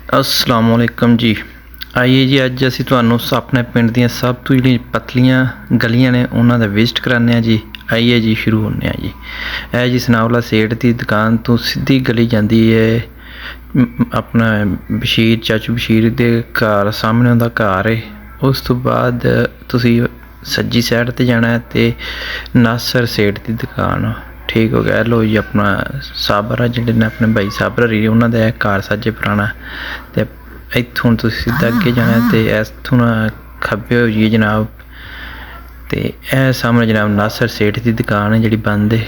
अस्सलामुअलैकुम जी। आइए जी, अज असीं तुहानूं अपने पिंड दीयां सब तो जिहड़ियां पतलियां गलियां ने उन्हां दा विजिट कराने जी। आइए जी, शुरू होने जी। यह जी सनावला सेठ की दुकान तो सीधी गली जाती है अपना बशीर चाचू बशीर के घर सामने उनका घर है। उस तो बाद तुसीं सज्जी साइड ते जाना है तो नासर सेठ की दुकान ठीक हो गया। लो जी, अपना साबर जिहड़े ने अपने भाई साबर हरी उन्होंने घर साजे पुराना तो इत्थों तुसीं सीधा अगे जाना तो इत्थों खब्बे हो जाइए जनाब। तो यह सामने जनाब नासर सेठ की दुकान है जी बंद है।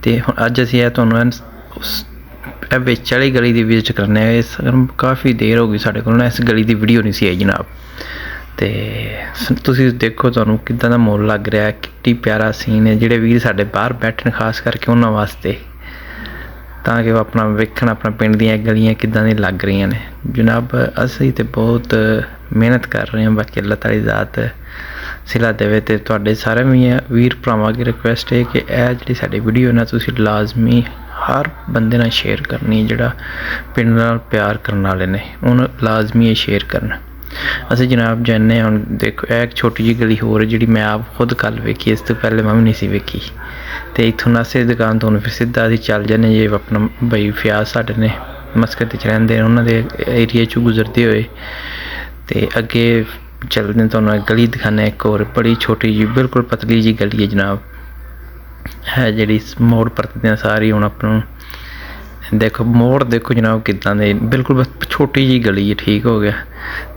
तो अज असीं तुहानूं बिच वाली गली की विजिट करने काफ़ी देर हो गई साढ़े को इस गली की वीडियो नहीं सी आई जनाब। तो तुसीं देखो तुहानूं किदां दा माहौल लग रहा है, कितनी प्यारा सीन है। जिहड़े वीर साडे बाहर बैठन खास करके उन्हां वास्ते ताकि अपना वेखण अपना पिंड दीयां गलियां किदां दी लग रही ने जनाब। असीं तो बहुत मेहनत कर रहे हैं, बाकी अल्लाह ताला दी ज़ात सिला देवे। तो तुहाडे सारे वीर भरावां अगे रिक्वेस्ट है कि यह जिहड़ी साडी वीडियो ना तुसीं लाजमी हर बंदे नाल शेयर करनी, जिहड़ा पिंड नाल प्यार करने वाले ने उन्हें लाजमी शेयर करना। असीं जनाब जाने हुण देखो एक छोटी जी गली होर जी मैं आप खुद कल वेखी, इस तो पहले मैं भी नहीं सी वेखी। तो इत्थों नासे दुकान तो फिर सीधा असीं चल जाने जी अपना भाई फयाज साडे ने मस्कत च रहिंदे उन्होंने एरिए चों गुजरते हुए तो अगे चलते तुहानूं गली दिखाने। एक होर बड़ी छोटी जी बिल्कुल पतली जी गली है जनाब, है जी मोड़ परतदे सारी। हुण अपनों देखो मोड़ देखो जनाब किदां दे बिल्कुल छोटी जी गली है ठीक हो गया।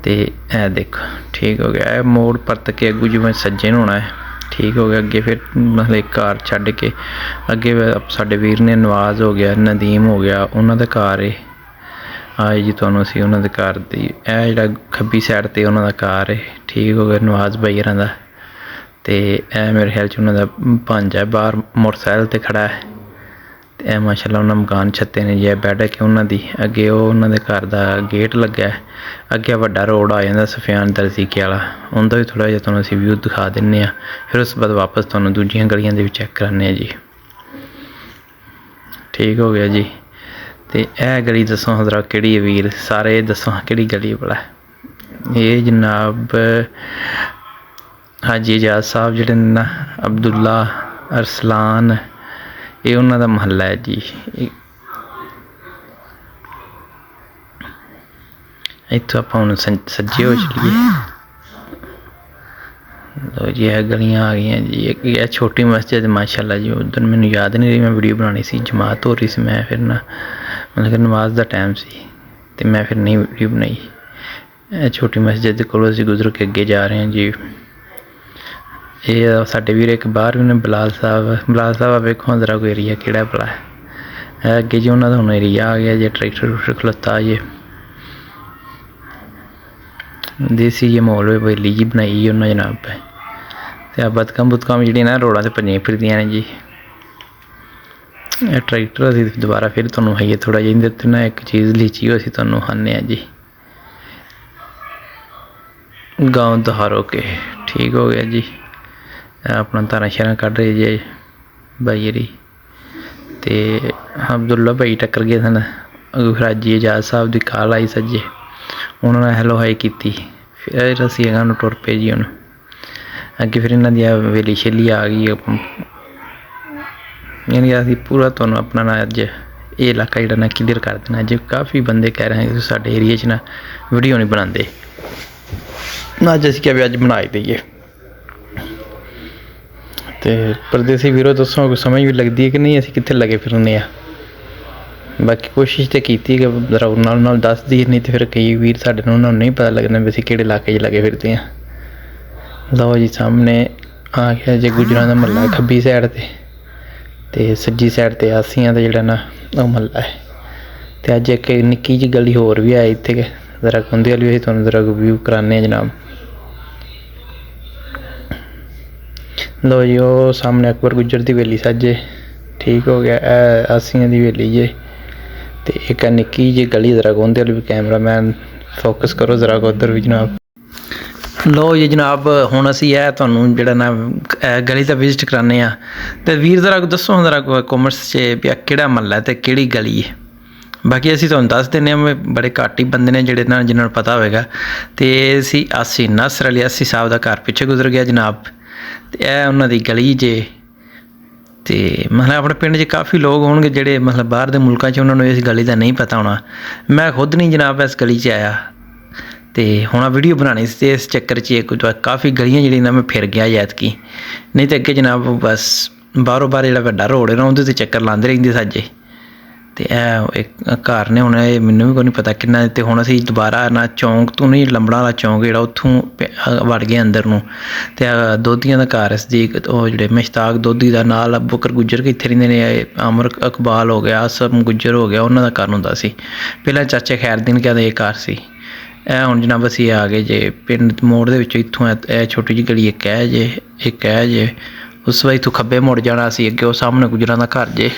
तो यह देखो ठीक हो गया, मोड़ परत के अगू जिवें सज्जे नूं होना है ठीक हो गया। अगे फिर मतलब घर छड्ड के अगे साडे वीर ने नवाज हो गया, नदीम हो गया, उन्हां दा घर है। आए जी तुहानूं असीं उन्हां दे घर दी यह जिहड़ा खब्बी साइड ते उन्हां दा घर है ठीक हो गया, नवाज भाई हरां दा। तो यह मेरे ख्याल च उन्हां दा भांजा है बाहर मोटरसाइकिल ते खड़ा है। तो यह माशाअल्लाह उन्होंने मकान छत्ते ने जी बैठक है उन्होंने अगे उन्होंने घर का गेट लग्या है। अगे वड्डा रोड आ जाता सफियान दरजीके वाला, उनका भी थोड़ा जिहा तुहानूं असीं व्यू दिखा दिंने। फिर उस बाद वापस तुहानूं दूजियां गलियां दे भी चैक कराने जी ठीक हो गया जी। तो यह गली दसो जरा किहड़ी है वीर सारे दसो किहड़ी गली भला। ये जनाब हाजी एजाज साहब जिहड़े ना अब्दुल्ला अरसलान ये उन्हां दा महल्ला है जी। इत्थों आपां हुण सज्जे हो चलीए। लो जी यह गलियां आ गई जी। यह छोटी मस्जिद माशाअल्लाह जी, उधर मैनूं याद नहीं रही मैं वीडियो बनानी सी, जमात हो रही सी, मैं फिर ना मतलब कि नमाज का टाइम सी तो मैं फिर नहीं वीडियो बनाई। छोटी मस्जिद के कोलों असीं गुजर के अगे जा रहे हैं जी। ये साडे वीर एक बाहर भी ने बिलाल साहब वेखो जरा कोई एरिया किहड़ा भला है अगे जी उन्होंने हुण एरिया आ गया जी। ट्रैक्टर खलोता जी देसी जी माहौल हवेली जी बनाई उन्होंने जनाब। तो बदकां बुदकां जी ना रोडा से भजियां फिरदियां ने जी। ट्रैक्टर असीं दोबारा फिर तुहानूं खाइए थोड़ा जिहा इंदे ते ना एक चीज़ लीची असीं तुहानूं खाने जी। गाँव दहारो के ठीक हो गया जी। अपना धारा शारां कढ़ रहे जी भाई हरी। तो अब्दुल्ला भाई टक्कर गए सन, हाजी एजाज साहब की कॉल आई सज्जे, उन्होंने हैलो हाई की। फिर असीं अगां टुर पे जी। हुण अगे फिर इन्हां दी हवेली शवेली आ गई। यानी असीं पूरा तुहानूं अपना ना अज ये इलाका जिहड़ा ना क्लीयर कर देना। अज काफ़ी बंदे कह रहे हैं कि साडे एरिए च ना वीडियो नहीं बनाते, अज असीं क्या भी अज बना दईए। तो परदेसी वीरो दसो कोई समझ भी लगती है कि नहीं असीं कित्थे लगे फिरने आ। बाकी कोशिश तो की कि जरा नाल दस दी, नहीं तो फिर कई वीर साडे उन्होंने नहीं पता लगना भी असीं किहड़े इलाके च लगे फिरते हैं। लो जी सामने आ गया जी गुजरां दा महल्ला खब्बी साइड ते सज्जी साइड ते आसियां दा जिहड़ा ना ओह महल्ला है। तो अज एक निक्की जी गली होर भी है इत्थे जरा उंदे वाली भी तुहानूं जरा व्यू कराने जनाब। लो जी वो सामने अकबर गुज्जर की हवेली साजे ठीक हो गया, आसियां की हवेली जे। तो एक निक्की जी गली जरा उंदे वाली भी कैमरा मैन फोकस करो जरा उधर भी जनाब। लो जी जनाब हुण असीं तुहानूं जिहड़ा ना गली का विजिट कराने आ। तो वीर जरा दसो जरा कॉमर्स च भी किहड़ा महल्ला ते किहड़ी गली है। बाकी असीं तुहानूं दस दिंदे ਹਾਂ बड़े घੱट ही बंदे ने ਜਿਹੜੇ ਨਾਲ जिन्हां ਨੂੰ पता होएगा ते ਅਸੀਂ आसी नासर अली आसी साहब ਦਾ घर पिछे गुजर गया जनाब ते ਇਹ ਉਹਨਾਂ ਦੀ गली जे ਤੇ मतलब अपने पिंड 'ਚ काफ़ी लोग होणगे ਜਿਹੜੇ मतलब बाहर ਦੇ ਮੁਲਕਾਂ 'ਚ ਉਹਨਾਂ ਨੂੰ ਇਸ गली ਦਾ नहीं पता होना। मैं खुद नहीं जनाब इस गली 'ਚ आया ਤੇ ਹੁਣ ਆ ਵੀਡੀਓ ਬਣਾਉਣੀ ਸੀ ਤੇ ਇਸ ਚੱਕਰ 'ਚ ਕਾफ़ੀ ਗਲੀਆਂ ਜਿਹੜੀਆਂ ਨਾ ਮੈਂ ਫਿਰ ਗਿਆ ਐਤਕੀ, ਨਹੀਂ ਤਾਂ ਅੱਗੇ ਜਨਾਬ ਬਸ ਬਾਹਰੋਂ ਬਾਹਰ ਜਿਹੜਾ ਵੱਡਾ ਰੋਡ ਹੈ ਨਾ ਉਹਦੇ 'ਤੇ ਚੱਕਰ ਲਾਉਂਦੇ ਰਹਿੰਦੇ ਸਾਜੇ। ਤੇ ਇਹ ਇੱਕ ਘਰ ਨੇ ਹੁਣ ਇਹ ਮੈਨੂੰ ਵੀ ਕੋਈ ਨਹੀਂ ਪਤਾ ਕਿੰਨਾ। ਤੇ ਹੁਣ ਅਸੀਂ ਦੁਬਾਰਾ ਨਾ ਚੌਂਕ ਤੋਂ ਨਹੀਂ ਲੰਬੜਾ ਵਾਲਾ ਚੌਂਕ ਜਿਹੜਾ ਉੱਥੋਂ ਵੜ ਗਏ ਅੰਦਰ ਨੂੰ। ਤੇ ਦੋਧੀਆਂ ਦਾ ਘਰ ਸਦੀਕ ਉਹ ਜਿਹੜੇ ਮੁਸ਼ਤਾਕ ਦੋਧੀ ਦਾ ਨਾਲ ਬੁਕਰ ਗੁੱਜਰ ਕੇ ਇੱਥੇ ਰਹਿੰਦੇ ਨੇ, ਅਮਰ ਇਕਬਾਲ ਹੋ ਗਿਆ, ਆਸਮ ਗੁੱਜਰ ਹੋ ਗਿਆ, ਉਹਨਾਂ ਦਾ ਘਰ ਹੁੰਦਾ ਸੀ ਪਹਿਲਾਂ। ਚਾਚੇ ਖੈਰਦੀਨ ਕਹਿੰਦੇ ਇਹ ਘਰ ਸੀ। ਇਹ ਹੁਣ ਜਨਾਬ ਅਸੀਂ ਆ ਗਏ ਜੇ ਪਿੰਡ ਮੋੜ ਦੇ ਵਿੱਚੋਂ। ਇੱਥੋਂ ਇਹ ਛੋਟੀ ਜਿਹੀ ਗਲੀ ਇੱਕ ਹੈ ਜੇ, ਇੱਕ ਹੈ ਜੇ। ਉਸ ਵਾਰ ਇੱਥੋਂ ਖੱਬੇ ਮੁੜ ਜਾਣਾ ਅਸੀਂ ਅੱਗੇ, ਉਹ ਸਾਹਮਣੇ ਗੁੱਜਰਾਂ ਦਾ ਘਰ ਜੇ।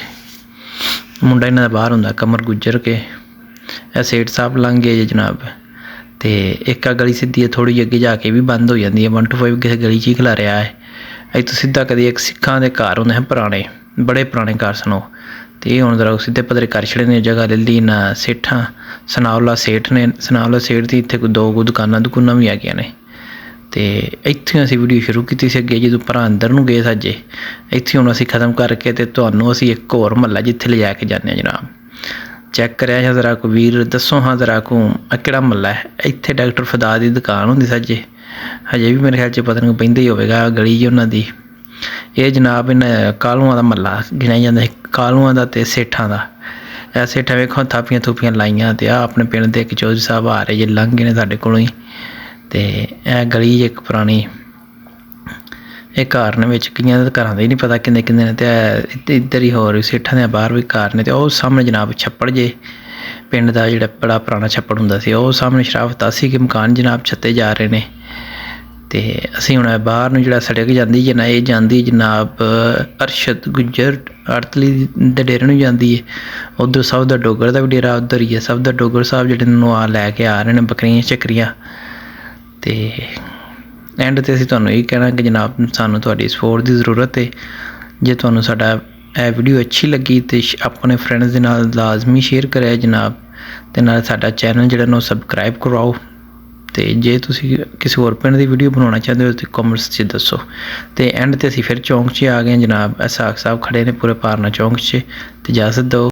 ਮੁੰਡਾ ਇਹਨਾਂ ਦਾ ਬਾਹਰ ਹੁੰਦਾ ਕਮਰ ਗੁੱਜਰ ਕੇ। ਇਹ ਸੇਠ ਸਾਹਿਬ ਲੰਘ ਗਏ ਜੇ ਜਨਾਬ। ਤੇ ਇੱਕ ਆ ਗਲੀ ਸਿੱਧੀ ਹੈ, ਥੋੜ੍ਹੀ ਅੱਗੇ ਜਾ ਕੇ ਵੀ ਬੰਦ ਹੋ ਜਾਂਦੀ ਹੈ। 125 ਕਿਸੇ ਗਲੀ 'ਚ ਹੀ ਖਿਲਾ ਰਿਹਾ ਹੈ। ਇੱਥੋਂ ਸਿੱਧਾ ਕਦੇ ਇੱਕ ਸਿੱਖਾਂ ਦੇ ਘਰ ਹੁੰਦੇ ਹਨ ਪੁਰਾਣੇ, ਬੜੇ ਪੁਰਾਣੇ ਘਰ ਸਨ ਉਹ। ਤੇ ਇਹ ਹੁਣ ਜ਼ਰਾ ਸਿੱਧੇ ਪੱਧਰੇ ਕਰ ਛੜੇ ਨੇ, ਜਗ੍ਹਾ ਲੈ ਲਈ ਨਾ। ਸੇਠਾਂ ਸਨਾਉਲਾ ਸੇਠ ਨੇ, ਸਨਾਉਲਾ ਸੇਠ ਦੀ ਇੱਥੇ ਕੋਈ ਦੋ ਦੁਕਾਨਾਂ ਵੀ ਹੈਗੀਆਂ ਨੇ। ਤੇ ਇੱਥੇ ਅਸੀਂ ਵੀਡੀਓ ਸ਼ੁਰੂ ਕੀਤੀ ਸੀ ਅੱਗੇ ਜਦੋਂ ਭਰਾ ਅੰਦਰ ਨੂੰ ਗਏ ਸਾਜੇ। ਇੱਥੇ ਹੁਣ ਅਸੀਂ ਖ਼ਤਮ ਕਰਕੇ ਤੇ ਤੁਹਾਨੂੰ ਅਸੀਂ ਇੱਕ ਹੋਰ ਮਹੱਲਾ ਜਿੱਥੇ ਲਿਜਾ ਕੇ ਜਾਂਦੇ ਹਾਂ ਜਨਾਬ। ਚੈੱਕ ਕਰਿਆ ਜਾਂ ਜ਼ਰਾ ਕੋ ਵੀਰ ਦੱਸੋ ਹਾਂ ਜ਼ਰਾ ਕੋ ਕਿਹੜਾ ਮਹੱਲਾ ਹੈ। ਇੱਥੇ ਡਾਕਟਰ ਫਦਾਦ ਦੀ ਦੁਕਾਨ ਹੁੰਦੀ ਸਾਜੇ, ਹਜੇ ਵੀ ਮੇਰੇ ਖਿਆਲ 'ਚ ਪਤਾ ਨਹੀਂ ਪੈਂਦਾ ਹੀ ਹੋਵੇਗਾ ਗਲੀ ਜੀ ਉਹਨਾਂ ਦੀ। ਇਹ ਜਨਾਬ ਇਹਨਾਂ ਕਾਲੂਆਂ ਦਾ ਮਹੱਲਾ ਗਿਣਿਆ ਜਾਂਦਾ ਹੈ, ਕਾਲੂਆਂ ਦਾ ਅਤੇ ਸੇਠਾਂ ਦਾ। ਇਹ ਸੇਠਾਂ ਵੇਖੋ ਥਾਪੀਆਂ ਥੂਪੀਆਂ ਲਾਈਆਂ। ਤੇ ਆਹ ਆਪਣੇ ਪਿੰਡ ਦੇ ਇੱਕ ਚੌਧਰੀ ਸਾਹਿਬ ਆ ਰਹੇ ਜੇ, ਲੰਘ ਗਏ ਨੇ ਸਾਡੇ ਕੋਲੋਂ ਹੀ। ਤੇ ਇਹ ਗਲੀ ਇੱਕ ਪੁਰਾਣੀ, ਇਹ ਘਰ ਨੇ ਵਿੱਚ ਕਈਆਂ ਦੇ ਘਰਾਂ ਦਾ ਹੀ ਨਹੀਂ ਪਤਾ ਕਿੰਨੇ ਕਿੰਨੇ ਨੇ। ਤੇ ਇੱਧਰ ਹੀ ਹੋਰ ਸੇਠਾਂ ਦੇ ਬਾਹਰ ਵੀ ਘਰ ਨੇ। ਤੇ ਉਹ ਸਾਹਮਣੇ ਜਨਾਬ ਛੱਪੜ ਜੇ ਪਿੰਡ ਦਾ, ਜਿਹੜਾ ਬੜਾ ਪੁਰਾਣਾ ਛੱਪੜ ਹੁੰਦਾ ਸੀ। ਉਹ ਸਾਹਮਣੇ ਸ਼ਰਾਫਤ ਆਸੀ ਕੇ ਮਕਾਨ ਜਨਾਬ ਛੱਤੇ ਜਾ ਰਹੇ ਨੇ। ਤੇ ਅਸੀਂ ਹੁਣ ਬਾਹਰ ਨੂੰ ਜਿਹੜਾ ਸੜਕ ਜਾਂਦੀ ਜੇ ਨਾ, ਇਹ ਜਾਂਦੀ ਜਨਾਬ ਅਰਸ਼ਦ ਗੁੱਜਰ ਅੜਤਲੀ ਦੇ ਡੇਰੇ ਨੂੰ ਜਾਂਦੀ ਹੈ। ਉੱਧਰ ਸਭ ਦਾ ਡੋਗਰ ਦਾ ਵੀ ਡੇਰਾ ਉੱਧਰ ਹੀ ਹੈ। ਸਭ ਦਾ ਡੋਗਰ ਸਾਹਿਬ ਜਿਹੜੇ ਨੂੰ ਆ ਲੈ ਕੇ ਆ ਰਹੇ ਨੇ ਬੱਕਰੀਆਂ ਚੱਕਰੀਆਂ। ਤੇ ਐਂਡ 'ਤੇ ਅਸੀਂ ਤੁਹਾਨੂੰ ਇਹ ਕਹਿਣਾ ਕਿ ਜਨਾਬ ਸਾਨੂੰ ਤੁਹਾਡੀ ਸਪੋਰਟ ਦੀ ਜ਼ਰੂਰਤ ਹੈ। ਜੇ ਤੁਹਾਨੂੰ ਸਾਡਾ ਇਹ ਵੀਡੀਓ ਅੱਛੀ ਲੱਗੀ ਤੇ ਆਪਣੇ ਫਰੈਂਡਸ ਦੇ ਨਾਲ ਲਾਜ਼ਮੀ ਸ਼ੇਅਰ ਕਰਿਆ ਜਨਾਬ। ਤੇ ਨਾਲ ਸਾਡਾ ਚੈਨਲ ਜਿਹੜਾ ਨੂੰ ਸਬਸਕ੍ਰਾਈਬ ਕਰਵਾਓ। ਤੇ ਜੇ ਤੁਸੀਂ ਕਿਸੇ ਹੋਰ ਪਿੰਡ ਦੀ ਵੀਡੀਓ ਬਣਾਉਣਾ ਚਾਹੁੰਦੇ ਹੋ ਤਾਂ ਕਮੈਂਟਸ 'ਚ ਦੱਸੋ। ਤੇ ਐਂਡ 'ਤੇ ਅਸੀਂ ਫਿਰ ਚੌਂਕ 'ਚ ਆ ਗਏ ਜਨਾਬ। ਸਾਗ ਸਾਹਿਬ ਖੜੇ ਨੇ ਪੂਰੇ ਪਾਰਨਾ ਚੌਂਕ 'ਚ। ਤੇ ਇਜਾਜ਼ਤ ਦਿਓ।